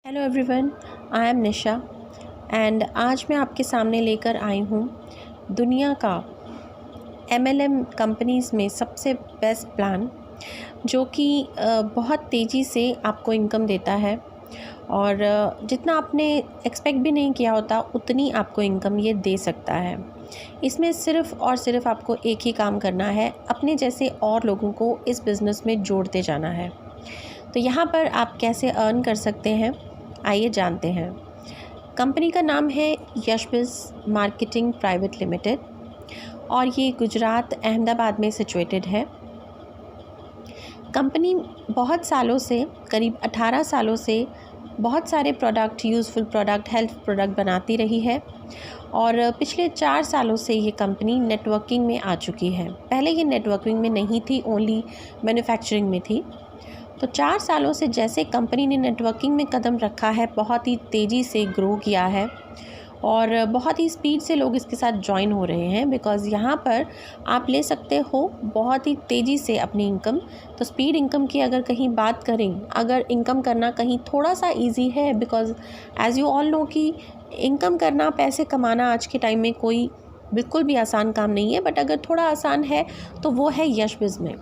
Hello everyone, I am Nisha and आज मैं आपके सामने लेकर आई हूँ दुनिया का MLM कंपनीज़ में सबसे बेस्ट प्लान जो कि बहुत तेज़ी से आपको इनकम देता है और जितना आपने एक्सपेक्ट भी नहीं किया होता उतनी आपको इनकम ये दे सकता है। इसमें सिर्फ़ और सिर्फ आपको एक ही काम करना है, अपने जैसे और लोगों को इस बिज़नेस में जोड़ते जाना है। तो यहाँ पर आप कैसे अर्न कर सकते हैं, आइए जानते हैं। कंपनी का नाम है यशबिज़ मार्केटिंग प्राइवेट लिमिटेड और ये गुजरात अहमदाबाद में सिचुएटेड है। कंपनी बहुत सालों से, करीब 18 सालों से बहुत सारे product, useful product, health product बनाती रही है और पिछले 4 सालों से ये कंपनी नेटवर्किंग में आ चुकी है। पहले ये नेटवर्किंग में नहीं थी, ओनली मैन्युफैक्चरिंग में थी। तो 4 सालों से जैसे कंपनी ने नेटवर्किंग में कदम रखा है, बहुत ही तेज़ी से ग्रो किया है और बहुत ही स्पीड से लोग इसके साथ ज्वाइन हो रहे हैं बिकॉज़ यहाँ पर आप ले सकते हो बहुत ही तेज़ी से अपनी इनकम। तो स्पीड इनकम की अगर कहीं बात करें, अगर इनकम करना कहीं थोड़ा सा इजी है because as you all know कि इनकम करना, पैसे कमाना आज के टाइम में कोई बिल्कुल भी आसान काम नहीं है, बट अगर थोड़ा आसान है तो वो है यशबिज़ में।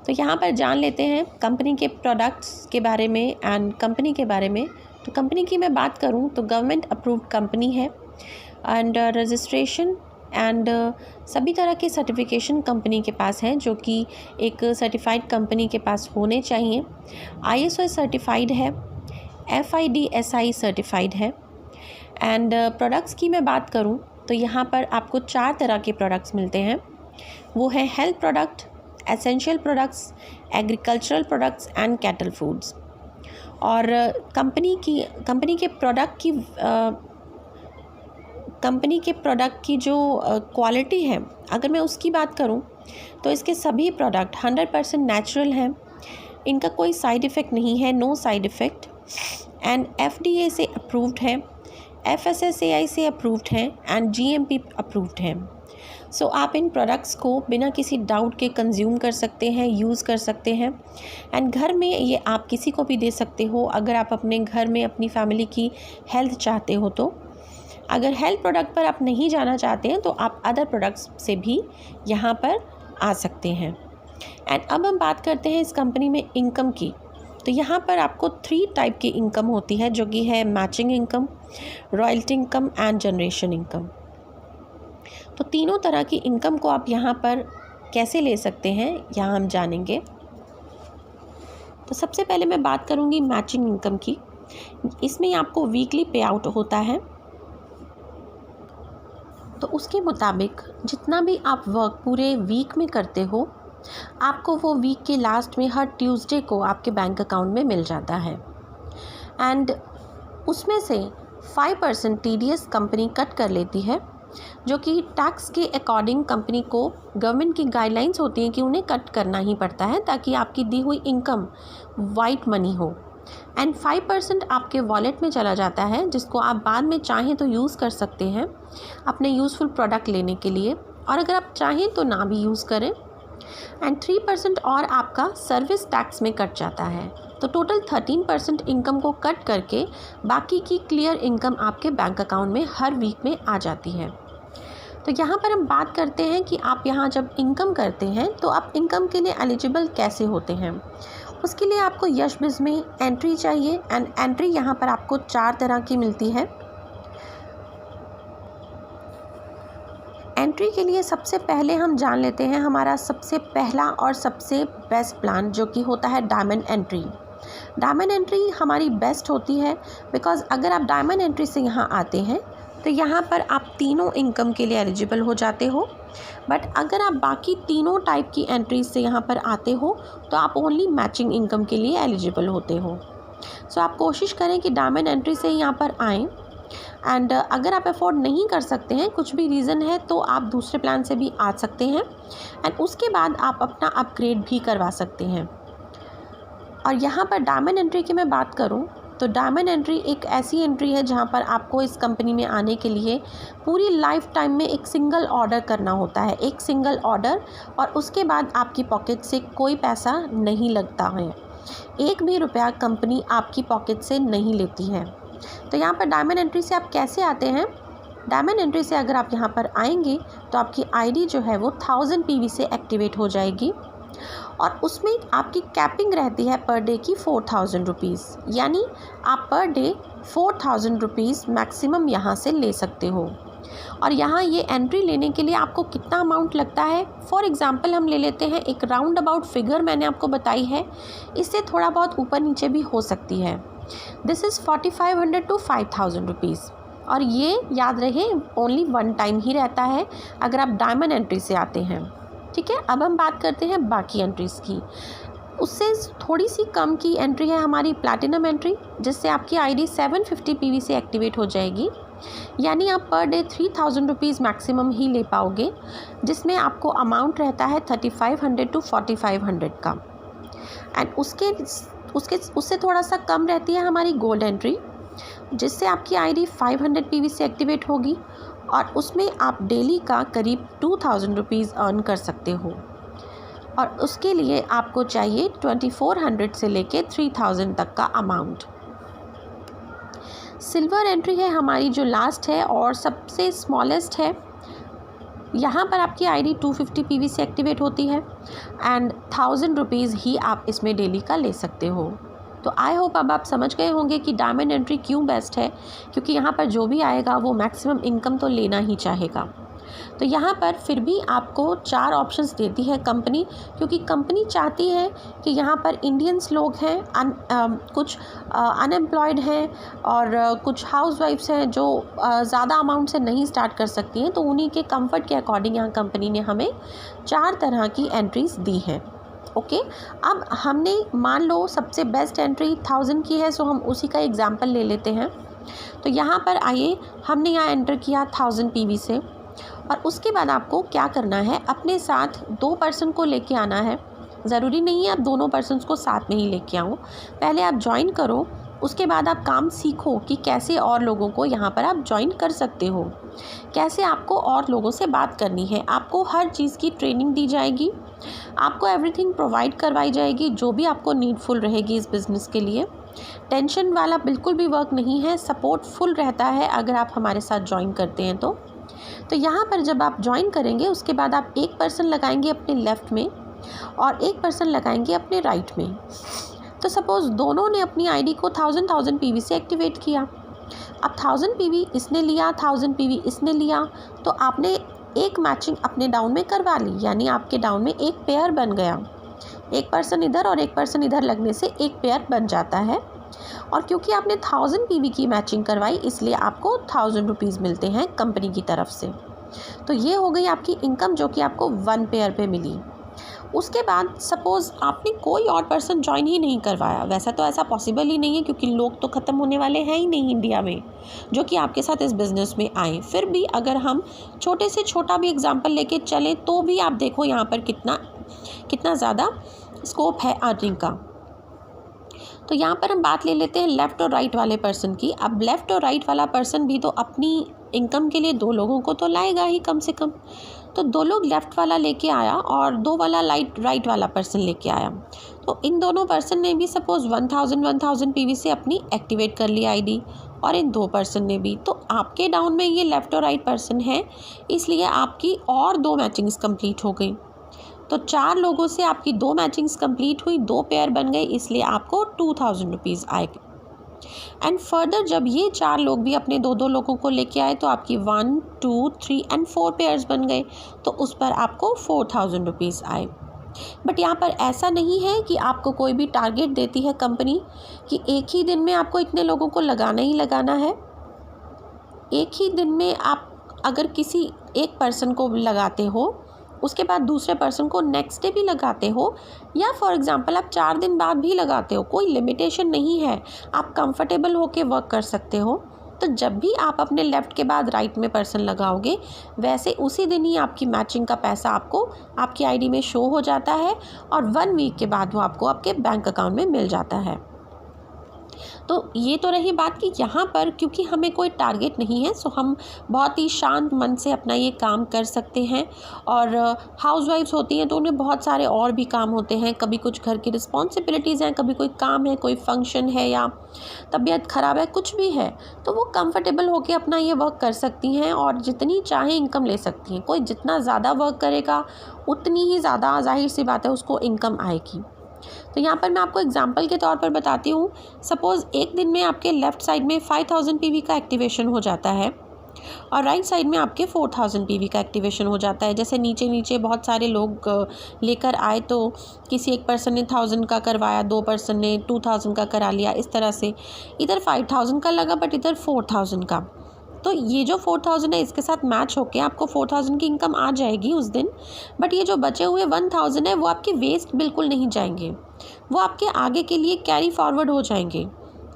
तो यहाँ पर जान लेते हैं कंपनी के प्रोडक्ट्स के बारे में एंड कंपनी के बारे में। तो कंपनी की मैं बात करूँ तो गवर्नमेंट अप्रूव्ड कंपनी है एंड रजिस्ट्रेशन एंड सभी तरह के सर्टिफिकेशन कंपनी के पास हैं जो कि एक सर्टिफाइड कंपनी के पास होने चाहिए। ISO सर्टिफाइड है, FIDSI सर्टिफाइड है। एंड प्रोडक्ट्स की मैं बात करूँ तो यहाँ पर आपको 4 तरह के प्रोडक्ट्स मिलते हैं। वो है health product, essential products, agricultural products and cattle foods. और कंपनी के प्रोडक्ट की जो क्वालिटी है, अगर मैं उसकी बात करूं तो इसके सभी प्रोडक्ट 100% नेचुरल हैं। इनका कोई साइड इफ़ेक्ट नहीं है, no side effect. And FDA से अप्रूव्ड है, FSSAI से अप्रूव्ड है एंड GMP अप्रूव्ड है। सो आप इन प्रोडक्ट्स को बिना किसी डाउट के कंज्यूम कर सकते हैं, यूज़ कर सकते हैं एंड घर में ये आप किसी को भी दे सकते हो अगर आप अपने घर में अपनी फैमिली की हेल्थ चाहते हो। तो अगर हेल्थ प्रोडक्ट पर आप नहीं जाना चाहते हैं तो आप अदर प्रोडक्ट्स से भी यहाँ पर आ सकते हैं। एंड अब हम बात करते हैं इस कंपनी में इनकम की। तो यहाँ पर आपको 3 टाइप की इनकम होती है जो कि है matching income, royalty income and generation income. तो तीनों तरह की इनकम को आप यहाँ पर कैसे ले सकते हैं, यहाँ हम जानेंगे। तो सबसे पहले मैं बात करूँगी मैचिंग इनकम की। इसमें आपको वीकली पे आउट होता है। तो उसके मुताबिक जितना भी आप वर्क पूरे वीक में करते हो, आपको वो वीक के लास्ट में हर ट्यूसडे को आपके बैंक अकाउंट में मिल जाता है। एंड उसमें से 5% TDS कंपनी कट कर लेती है, जो कि टैक्स के अकॉर्डिंग कंपनी को गवर्नमेंट की गाइडलाइंस होती हैं कि उन्हें कट करना ही पड़ता है ताकि आपकी दी हुई इनकम वाइट मनी हो। एंड 5% आपके वॉलेट में चला जाता है जिसको आप बाद में चाहें तो यूज़ कर सकते हैं अपने यूज़फुल प्रोडक्ट लेने के लिए, और अगर आप चाहें तो ना भी यूज़ करें। एंड 3% और आपका सर्विस टैक्स में कट जाता है। तो टोटल 13% इनकम को कट करके बाकी की क्लियर इनकम आपके बैंक अकाउंट में हर वीक में आ जाती है। तो यहाँ पर हम बात करते हैं कि आप यहाँ जब इनकम करते हैं तो आप इनकम के लिए एलिजिबल कैसे होते हैं। उसके लिए आपको यशबिज़ में एंट्री चाहिए एंड एंट्री यहाँ पर आपको 4 तरह की मिलती है। एंट्री के लिए सबसे पहले हम जान लेते हैं हमारा सबसे पहला और सबसे बेस्ट प्लान जो कि होता है डायमंड एंट्री। डायमंड एंट्री हमारी बेस्ट होती है बिकॉज़ अगर आप डायमंड एंट्री से यहाँ आते हैं तो यहाँ पर आप तीनों इनकम के लिए एलिजिबल हो जाते हो। बट अगर आप बाकी तीनों टाइप की एंट्रीज से यहाँ पर आते हो तो आप ओनली मैचिंग इनकम के लिए एलिजिबल होते हो। सो आप कोशिश करें कि डायमंड एंट्री से यहाँ पर आएँ। एंड अगर आप अफोर्ड नहीं कर सकते हैं, कुछ भी रीज़न है, तो आप दूसरे प्लान से भी आ सकते हैं एंड उसके बाद आप अपना अपग्रेड भी करवा सकते हैं। और यहाँ पर डायमंड एंट्री की मैं बात करूँ तो डायमंड एंट्री एक ऐसी एंट्री है जहाँ पर आपको इस कंपनी में आने के लिए पूरी लाइफ टाइम में एक सिंगल ऑर्डर करना होता है, एक सिंगल ऑर्डर, और उसके बाद आपकी पॉकेट से कोई पैसा नहीं लगता है। एक भी रुपया कंपनी आपकी पॉकेट से नहीं लेती है। तो यहाँ पर डायमंड एंट्री से आप कैसे आते हैं? डायमंड एंट्री से अगर आप यहाँ पर आएंगे तो आपकी आईडी जो है वो 1000 पीवी से एक्टिवेट हो जाएगी और उसमें आपकी कैपिंग रहती है पर डे की 4000 रुपीज़, यानी आप पर डे 4000 रुपीज़ मैक्सिमम यहाँ से ले सकते हो। और यहाँ ये एंट्री लेने के लिए आपको कितना अमाउंट लगता है, फॉर एग्ज़ाम्पल हम ले लेते हैं एक राउंड अबाउट फिगर मैंने आपको बताई है, इससे थोड़ा बहुत ऊपर नीचे भी हो सकती है। दिस इज़ 4500 to 5000 रुपीज़, और ये याद रहे ओनली वन टाइम ही रहता है अगर आप डायमंड एंट्री से आते हैं। ठीक है, अब हम बात करते हैं बाकी एंट्रीज़ की। उससे थोड़ी सी कम की एंट्री है हमारी प्लैटिनम एंट्री, जिससे आपकी आईडी 750 पीवी से एक्टिवेट हो जाएगी, यानी आप पर डे 3000 रुपीज़ मैक्सिमम ही ले पाओगे, जिसमें आपको अमाउंट रहता है 3500 to 4500 का। एंड उससे थोड़ा सा कम रहती है हमारी गोल्ड एंट्री, जिससे आपकी आईडी 500 पीवी से एक्टिवेट होगी और उसमें आप डेली का करीब 2000 रुपीज़ अर्न कर सकते हो, और उसके लिए आपको चाहिए 2400 से लेके 3000 तक का अमाउंट। सिल्वर एंट्री है हमारी जो लास्ट है और सबसे स्मॉलेस्ट है। यहाँ पर आपकी आईडी 250 पीवी से एक्टिवेट होती है एंड 1000 रुपीज़ ही आप इसमें डेली का ले सकते हो। तो आई होप अब आप समझ गए होंगे कि डायमंड एंट्री क्यों बेस्ट है, क्योंकि यहाँ पर जो भी आएगा वो मैक्सिमम इनकम तो लेना ही चाहेगा। तो यहाँ पर फिर भी आपको 4 ऑप्शंस देती है कंपनी, क्योंकि कंपनी चाहती है कि यहाँ पर इंडियंस लोग हैं, कुछ अनएम्प्लॉयड हैं और कुछ हाउसवाइफ्स हैं जो ज़्यादा अमाउंट से नहीं स्टार्ट कर सकती हैं, तो उन्हीं के कंफर्ट के अकॉर्डिंग यहाँ कंपनी ने हमें 4 तरह की एंट्रीज़ दी हैं। ओके, अब हमने मान लो सबसे बेस्ट एंट्री 1000 की है, सो हम उसी का एग्जांपल ले लेते हैं। तो यहाँ पर आइए, हमने यहाँ एंटर किया 1000 पीवी से, और उसके बाद आपको क्या करना है, अपने साथ 2 पर्सन को लेके आना है। ज़रूरी नहीं है आप दोनों पर्सन्स को साथ में ही लेके आओ, पहले आप ज्वाइन करो, उसके बाद आप काम सीखो कि कैसे और लोगों को यहाँ पर आप ज्वाइन कर सकते हो, कैसे आपको और लोगों से बात करनी है। आपको हर चीज़ की ट्रेनिंग दी जाएगी, आपको एवरीथिंग प्रोवाइड करवाई जाएगी जो भी आपको नीडफुल रहेगी इस बिज़नेस के लिए। टेंशन वाला बिल्कुल भी वर्क नहीं है, सपोर्ट फुल रहता है अगर आप हमारे साथ ज्वाइन करते हैं तो यहाँ पर जब आप ज्वाइन करेंगे उसके बाद आप एक पर्सन लगाएंगे अपने लेफ़्ट में और एक पर्सन लगाएंगे अपने राइट में। तो सपोज़ दोनों ने अपनी आईडी को 1000 पीवी से एक्टिवेट किया। अब 1000 पीवी इसने लिया, 1000 पीवी इसने लिया, तो आपने एक मैचिंग अपने डाउन में करवा ली, यानी आपके डाउन में एक पेयर बन गया। एक पर्सन इधर और एक पर्सन इधर लगने से एक पेयर बन जाता है, और क्योंकि आपने 1000 पीवी की मैचिंग करवाई इसलिए आपको 1000 रुपीज़ मिलते हैं कंपनी की तरफ से। तो ये हो गई आपकी इनकम जो कि आपको 1 पेयर पे मिली। उसके बाद सपोज़ आपने कोई और पर्सन ज्वाइन ही नहीं करवाया, वैसा तो ऐसा पॉसिबल ही नहीं है क्योंकि लोग तो ख़त्म होने वाले हैं ही नहीं इंडिया में जो कि आपके साथ इस बिज़नेस में आए। फिर भी अगर हम छोटे से छोटा भी एग्जांपल लेके चलें तो भी आप देखो यहाँ पर कितना ज़्यादा स्कोप है अर्निंग का। तो यहाँ पर हम बात ले लेते हैं लेफ़्ट और राइट वाले पर्सन की। अब लेफ़्ट और राइट वाला पर्सन भी तो अपनी इनकम के लिए 2 लोगों को तो लाएगा ही कम से कम। तो 2 लोग लेफ़्ट वाला लेके आया और 2 वाला राइट वाला पर्सन लेके आया। तो इन दोनों पर्सन ने भी सपोज़ 1000 पीवी से अपनी एक्टिवेट कर ली आईडी, और इन 2 पर्सन ने भी। तो आपके डाउन में ये लेफ़्ट और राइट पर्सन है, इसलिए आपकी और 2 मैचिंग्स कंप्लीट हो गई। तो 4 लोगों से आपकी 2 मैचिंग्स कंप्लीट हुई, 2 पेयर बन गए, इसलिए आपको 2000 रुपीज़ आएगी। एंड फर्दर जब ये 4 लोग भी अपने 2 लोगों को लेके आए तो आपकी 1, 2, 3 एंड 4 पेयर्स बन गए, तो उस पर आपको 4000 रुपीज़ आए। बट यहाँ पर ऐसा नहीं है कि आपको कोई भी टारगेट देती है कंपनी कि एक ही दिन में आपको इतने लोगों को लगाना ही लगाना है। एक ही दिन में आप अगर किसी एक पर्सन को लगाते हो, उसके बाद दूसरे पर्सन को नेक्स्ट डे भी लगाते हो, या फॉर एग्ज़ाम्पल आप 4 दिन बाद भी लगाते हो, कोई लिमिटेशन नहीं है, आप कंफर्टेबल होके वर्क कर सकते हो। तो जब भी आप अपने लेफ़्ट के बाद राइट में पर्सन लगाओगे, वैसे उसी दिन ही आपकी मैचिंग का पैसा आपको आपकी आईडी में शो हो जाता है और 1 वीक के बाद वो आपको आपके बैंक अकाउंट में मिल जाता है। तो ये तो रही बात कि यहाँ पर क्योंकि हमें कोई टारगेट नहीं है, सो हम बहुत ही शांत मन से अपना ये काम कर सकते हैं। और हाउसवाइफ्स होती हैं तो उन्हें बहुत सारे और भी काम होते हैं, कभी कुछ घर की रिस्पॉन्सिबिलिटीज़ हैं, कभी कोई काम है, कोई फंक्शन है या तबीयत ख़राब है, कुछ भी है, तो वो कंफर्टेबल होकर अपना ये वर्क कर सकती हैं और जितनी चाहे इनकम ले सकती हैं। कोई जितना ज़्यादा वर्क करेगा उतनी ही ज़्यादा ज़ाहिर सी बात है उसको इनकम आएगी। तो यहाँ पर मैं आपको एग्जांपल के तौर पर बताती हूँ। सपोज़ एक दिन में आपके लेफ़्ट साइड में 5000 पीवी का एक्टिवेशन हो जाता है और राइट साइड में आपके 4000 पीवी का एक्टिवेशन हो जाता है। जैसे नीचे नीचे बहुत सारे लोग लेकर आए, तो किसी एक पर्सन ने 1000 का करवाया, 2 पर्सन ने 2000 का करा लिया, इस तरह से इधर 5000 का लगा बट इधर 4000 का। तो ये जो 4000 है इसके साथ मैच होके आपको 4000 की इनकम आ जाएगी उस दिन। बट ये जो बचे हुए 1000 है वो आपके वेस्ट बिल्कुल नहीं जाएंगे, वो आपके आगे के लिए कैरी फॉरवर्ड हो जाएंगे।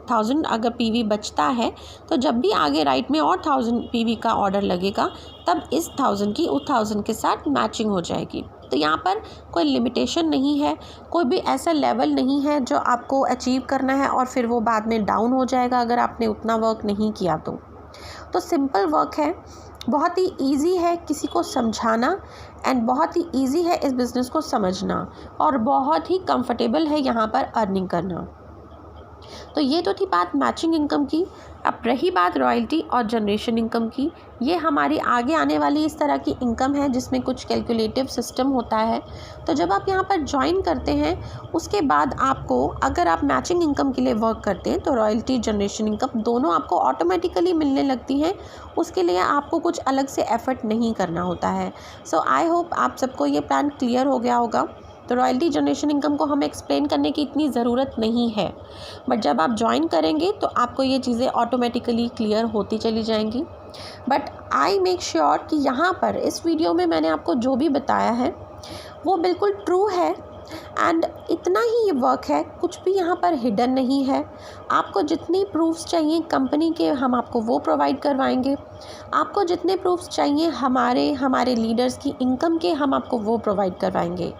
1000 अगर पीवी बचता है तो जब भी आगे राइट में और 1000 पीवी का ऑर्डर लगेगा तब इस 1000 की उस 1000 के साथ मैचिंग हो जाएगी। तो यहाँ पर कोई लिमिटेशन नहीं है, कोई भी ऐसा लेवल नहीं है जो आपको अचीव करना है और फिर वो बाद में डाउन हो जाएगा अगर आपने उतना वर्क नहीं किया तो सिंपल वर्क है, बहुत ही इजी है किसी को समझाना एंड बहुत ही इजी है इस बिज़नेस को समझना और बहुत ही कंफर्टेबल है यहाँ पर अर्निंग करना। तो ये तो थी बात मैचिंग इनकम की। अब रही बात रॉयल्टी और जनरेशन इनकम की, ये हमारी आगे आने वाली इस तरह की इनकम है जिसमें कुछ कैलकुलेटिव सिस्टम होता है। तो जब आप यहाँ पर ज्वाइन करते हैं उसके बाद आपको, अगर आप मैचिंग इनकम के लिए वर्क करते हैं तो रॉयल्टी जनरेशन इनकम दोनों आपको ऑटोमेटिकली मिलने लगती हैं। उसके लिए आपको कुछ अलग से एफर्ट नहीं करना होता है। सो आई होप आप सबको ये प्लान क्लियर हो गया होगा। तो रॉयल्टी जनरेशन इनकम को हमें एक्सप्लेन करने की इतनी ज़रूरत नहीं है, बट जब आप ज्वाइन करेंगे तो आपको ये चीज़ें ऑटोमेटिकली क्लियर होती चली जाएंगी। बट आई मेक श्योर कि यहाँ पर इस वीडियो में मैंने आपको जो भी बताया है वो बिल्कुल ट्रू है एंड इतना ही ये वर्क है, कुछ भी यहाँ पर हिडन नहीं है। आपको जितनी प्रूफ्स चाहिए कंपनी के हम आपको वो प्रोवाइड करवाएंगे, आपको जितने प्रूफ्स चाहिए हमारे लीडर्स की इनकम के हम आपको वो प्रोवाइड करवाएंगे।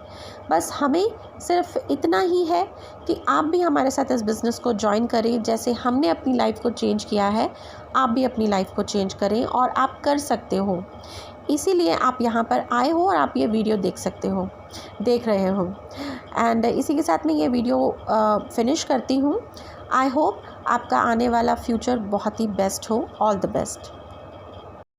बस हमें सिर्फ इतना ही है कि आप भी हमारे साथ इस बिज़नेस को ज्वाइन करें। जैसे हमने अपनी लाइफ को चेंज किया है आप भी अपनी लाइफ को चेंज करें और आप कर सकते हो। इसीलिए आप यहाँ पर आए हो और आप ये वीडियो देख रहे हो। एंड इसी के साथ मैं ये वीडियो फिनिश करती हूँ। आई होप आपका आने वाला फ्यूचर बहुत ही बेस्ट हो। All the best.